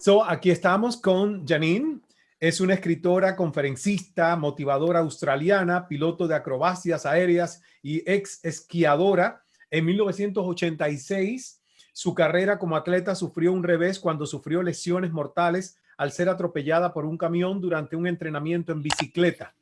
So, aquí estamos con Janine. Es una escritora, conferencista, motivadora australiana, piloto de acrobacias aéreas y ex esquiadora. En 1986, su carrera como atleta sufrió un revés cuando sufrió lesiones mortales al ser atropellada por un camión durante un entrenamiento en bicicleta.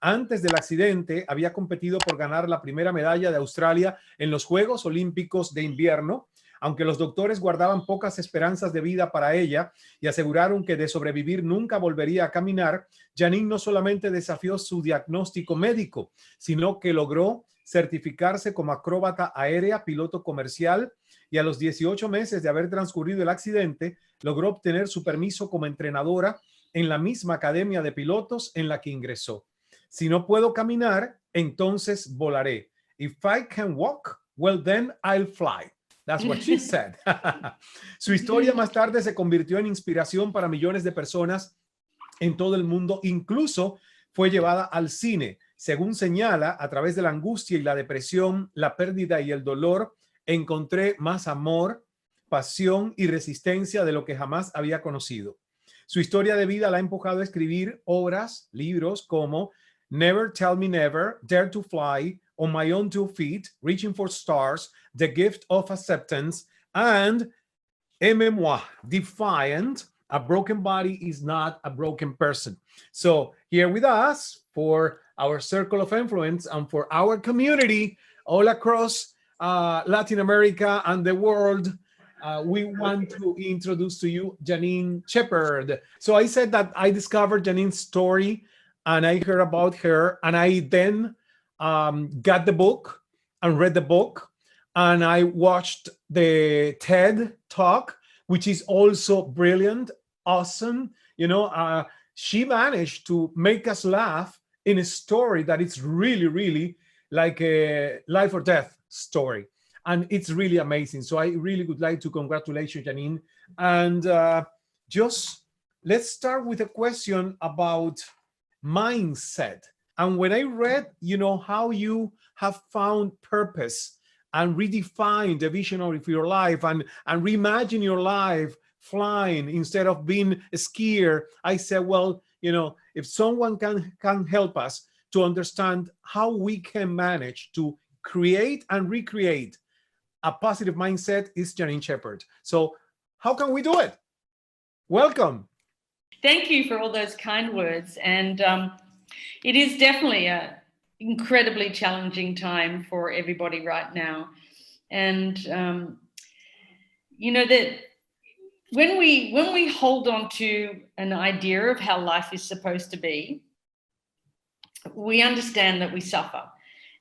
Antes del accidente, había competido por ganar la primera medalla de Australia en los Juegos Olímpicos de Invierno. Aunque los doctores guardaban pocas esperanzas de vida para ella y aseguraron que de sobrevivir nunca volvería a caminar, Janine no solamente desafió su diagnóstico médico, sino que logró certificarse como acróbata aérea, piloto comercial, y a los 18 meses de haber transcurrido el accidente, logró obtener su permiso como entrenadora en la misma academia de pilotos en la que ingresó. Si no puedo caminar, entonces volaré. If I can walk, well then I'll fly. That's what she said. Su historia más tarde se convirtió en inspiración para millones de personas en todo el mundo. Incluso fue llevada al cine. Según señala, a través de la angustia y la depresión, la pérdida y el dolor, encontré más amor, pasión y resistencia de lo que jamás había conocido. Su historia de vida la ha empujado a escribir obras, libros como Never Tell Me Never, Dare to Fly, On My Own Two Feet, Reaching for Stars, The Gift of Acceptance, and Aimez-moi, Defiant, A Broken Body is Not a Broken Person. So here with us for our circle of influence and for our community all across Latin America and the world, we want to introduce to you Janine Shepherd. So I said that I discovered Janine's story and I heard about her, and I then got the book and read the book, and I watched the TED talk, which is also brilliant, awesome. You know, she managed to make us laugh in a story that is really, really like a life or death story. And it's really amazing. So I really would like to congratulate you, Janine. And just let's start with a question about mindset. And when I read, you know, how you have found purpose and redefined the vision of your life and reimagine your life flying instead of being scared, I said, well, you know, if someone can help us to understand how we can manage to create and recreate a positive mindset, is Janine Shepherd. So how can we do it? Welcome. Thank you for all those kind words. And it is definitely an incredibly challenging time for everybody right now. And, you know, that when we hold on to an idea of how life is supposed to be, we understand that we suffer.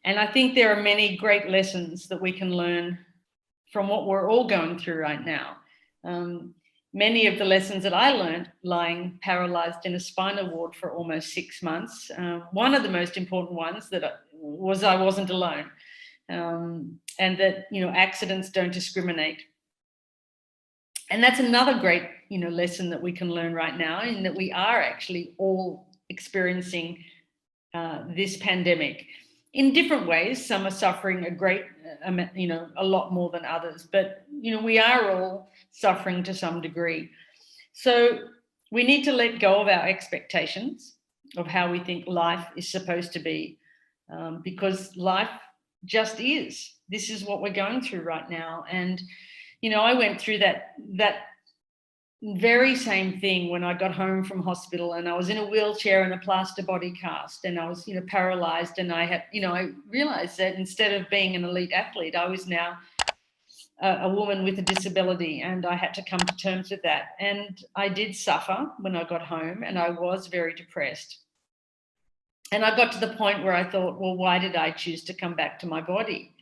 And I think there are many great lessons that we can learn from what we're all going through right now. Many of the lessons that I learned lying paralyzed in a spinal ward for almost 6 months. One of the most important ones that was I wasn't alone, and that, you know, accidents don't discriminate. And that's another great, you know, lesson that we can learn right now, in that we are actually all experiencing this pandemic in different ways. Some are suffering a lot more than others, but, you know, we are all suffering to some degree. So we need to let go of our expectations of how we think life is supposed to be, because life just is. This is what we're going through right now. And, you know, I went through that very same thing when I got home from hospital, and I was in a wheelchair and a plaster body cast, and I was, you know, paralyzed, and I realized that instead of being an elite athlete, I was now a woman with a disability, and I had to come to terms with that. And I did suffer when I got home, and I was very depressed. And I got to the point where I thought, well, why did I choose to come back to my body?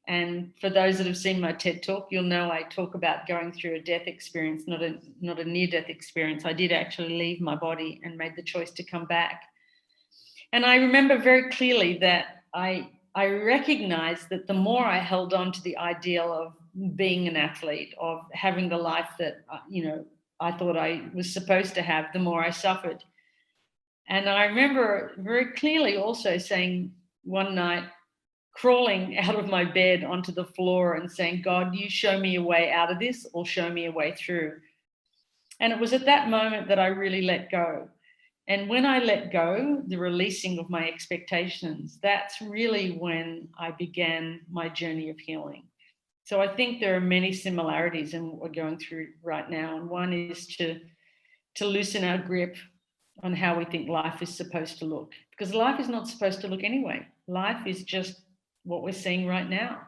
And for those that have seen my TED talk, you'll know I talk about going through a death experience, not a near-death experience. I did actually leave my body and made the choice to come back. And I remember very clearly that I recognized that the more I held on to the ideal of being an athlete, of having the life that, you know, I thought I was supposed to have, the more I suffered. And I remember very clearly also saying one night, crawling out of my bed onto the floor and saying, God, you show me a way out of this, or show me a way through. And it was at that moment that I really let go. And when I let go, the releasing of my expectations, that's really when I began my journey of healing. So I think there are many similarities in what we're going through right now. And one is to loosen our grip on how we think life is supposed to look. Because life is not supposed to look anyway. Life is just what we're seeing right now.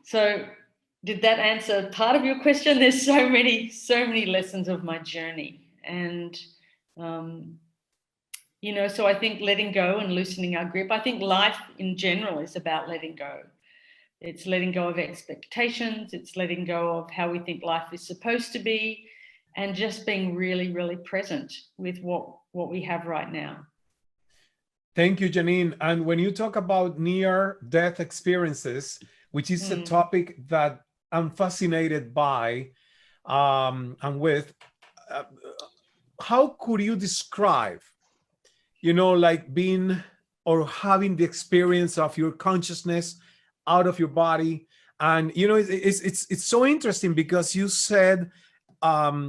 So did that answer part of your question? There's so many lessons of my journey. And, so I think letting go and loosening our grip, I think life in general is about letting go. It's letting go of expectations. It's letting go of how we think life is supposed to be, and just being really, really present with what we have right now. Thank you, Janine. And when you talk about near-death experiences, which is a topic that I'm fascinated by and with, how could you describe, like being or having the experience of your consciousness out of your body? And, it's so interesting because you said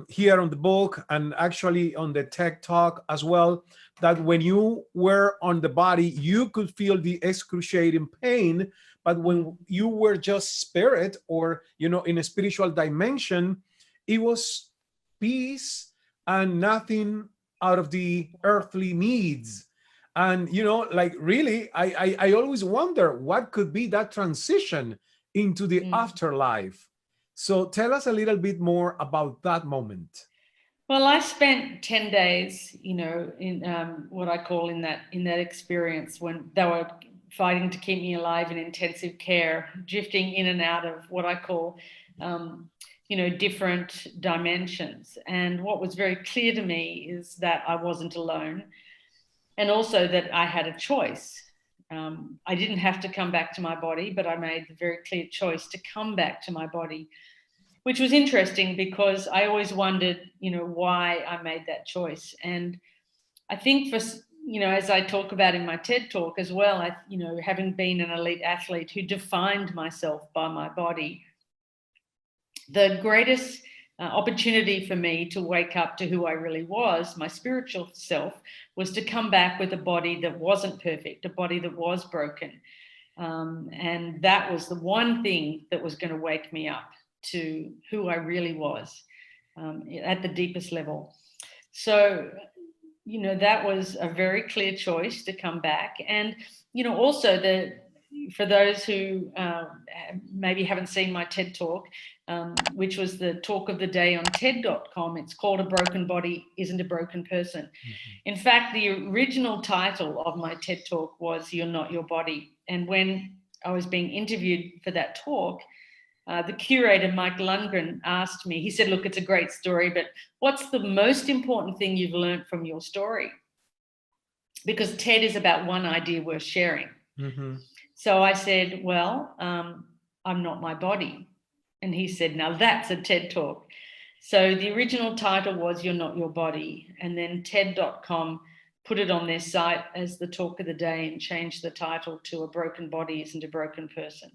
here on the book and actually on the TED Talk as well, that when you were on the body, you could feel the excruciating pain, but when you were just spirit or, in a spiritual dimension, it was peace and nothing out of the earthly needs. And, really, I always wonder what could be that transition into the afterlife. So tell us a little bit more about that moment. Well, I spent 10 days, in what I call in that experience when they were fighting to keep me alive in intensive care, drifting in and out of what I call, different dimensions. And what was very clear to me is that I wasn't alone, and also that I had a choice. I didn't have to come back to my body, but I made the very clear choice to come back to my body, which was interesting because I always wondered, why I made that choice. And I think for, as I talk about in my TED Talk as well, having been an elite athlete who defined myself by my body, the greatest opportunity for me to wake up to who I really was, my spiritual self, was to come back with a body that wasn't perfect, a body that was broken. And that was the one thing that was going to wake me up to who I really was at the deepest level. So, that was a very clear choice to come back. And, also for those who maybe haven't seen my TED Talk, which was the talk of the day on TED.com, it's called A Broken Body Isn't a Broken Person. In fact, the original title of my TED Talk was You're Not Your Body. And when I was being interviewed for that talk, the curator, Mike Lundgren, asked me, he said, look, it's a great story, but what's the most important thing you've learned from your story? Because TED is about one idea worth sharing. So I said, well, I'm not my body. And he said, now that's a TED Talk. So the original title was You're Not Your Body. And then TED.com put it on their site as the talk of the day and changed the title to A Broken Body Isn't a Broken Person.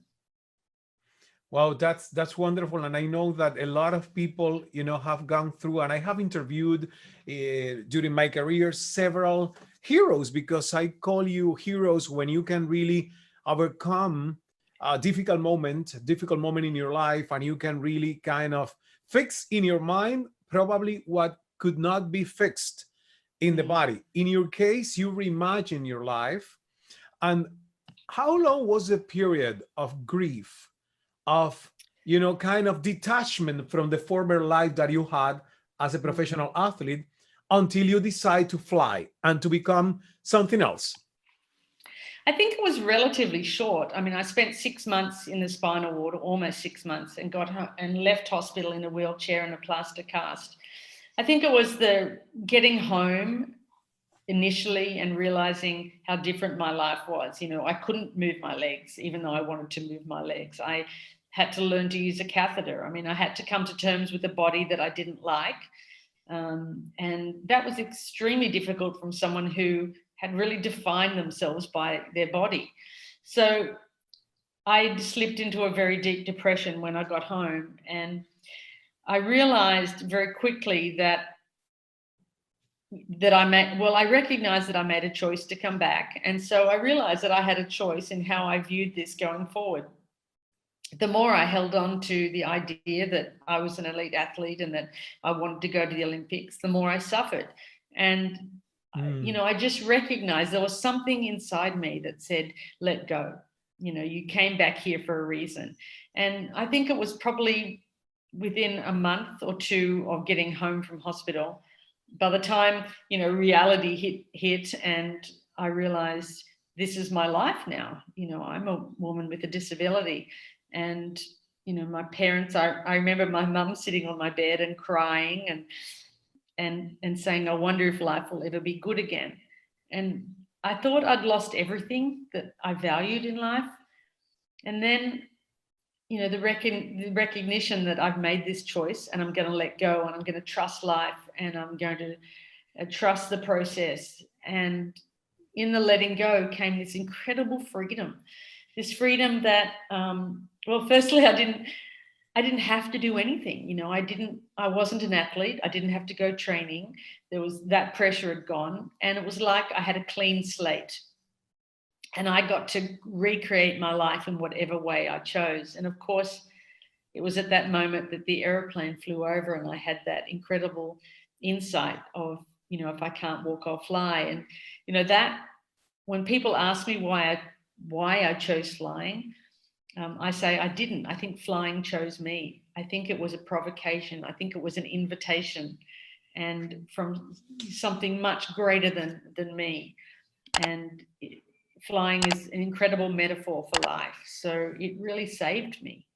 Wow, that's wonderful. And I know that a lot of people, have gone through, and I have interviewed during my career several heroes, because I call you heroes when you can really overcome a difficult moment in your life, and you can really kind of fix in your mind probably what could not be fixed in the body. In your case, you reimagine your life. And how long was the period of grief, of kind of detachment from the former life that you had as a professional athlete, until you decide to fly and to become something else? I think it was relatively short. I mean, I spent 6 months in the spinal ward, almost 6 months, and got home and left hospital in a wheelchair and a plaster cast. I think it was the getting home initially and realizing how different my life was. I couldn't move my legs, even though I wanted to move my legs. I had to learn to use a catheter. I mean, I had to come to terms with a body that I didn't like. And that was extremely difficult from someone who had really defined themselves by their body. So I slipped into a very deep depression when I got home, and I realized very quickly that I recognized that I made a choice to come back. And so I realized that I had a choice in how I viewed this going forward. The more I held on to the idea that I was an elite athlete and that I wanted to go to the Olympics, the more I suffered. And, I just recognized there was something inside me that said, let go. You came back here for a reason. And I think it was probably within a month or two of getting home from hospital, by the time reality hit and I realized this is my life now. I'm a woman with a disability, and my parents, I remember my mum sitting on my bed and crying and saying, I wonder if life will ever be good again. And I thought I'd lost everything that I valued in life. And then the recognition that I've made this choice and I'm going to let go and I'm going to trust life and I'm going to trust the process. And in the letting go came this incredible freedom, this freedom that, firstly, I didn't have to do anything. I wasn't an athlete. I didn't have to go training. There was that pressure had gone, and it was like I had a clean slate. And I got to recreate my life in whatever way I chose. And of course, it was at that moment that the aeroplane flew over and I had that incredible insight of, if I can't walk, I'll fly. And, that when people ask me why I chose flying, I say I didn't. I think flying chose me. I think it was a provocation. I think it was an invitation, and from something much greater than me. And flying is an incredible metaphor for life. So it really saved me.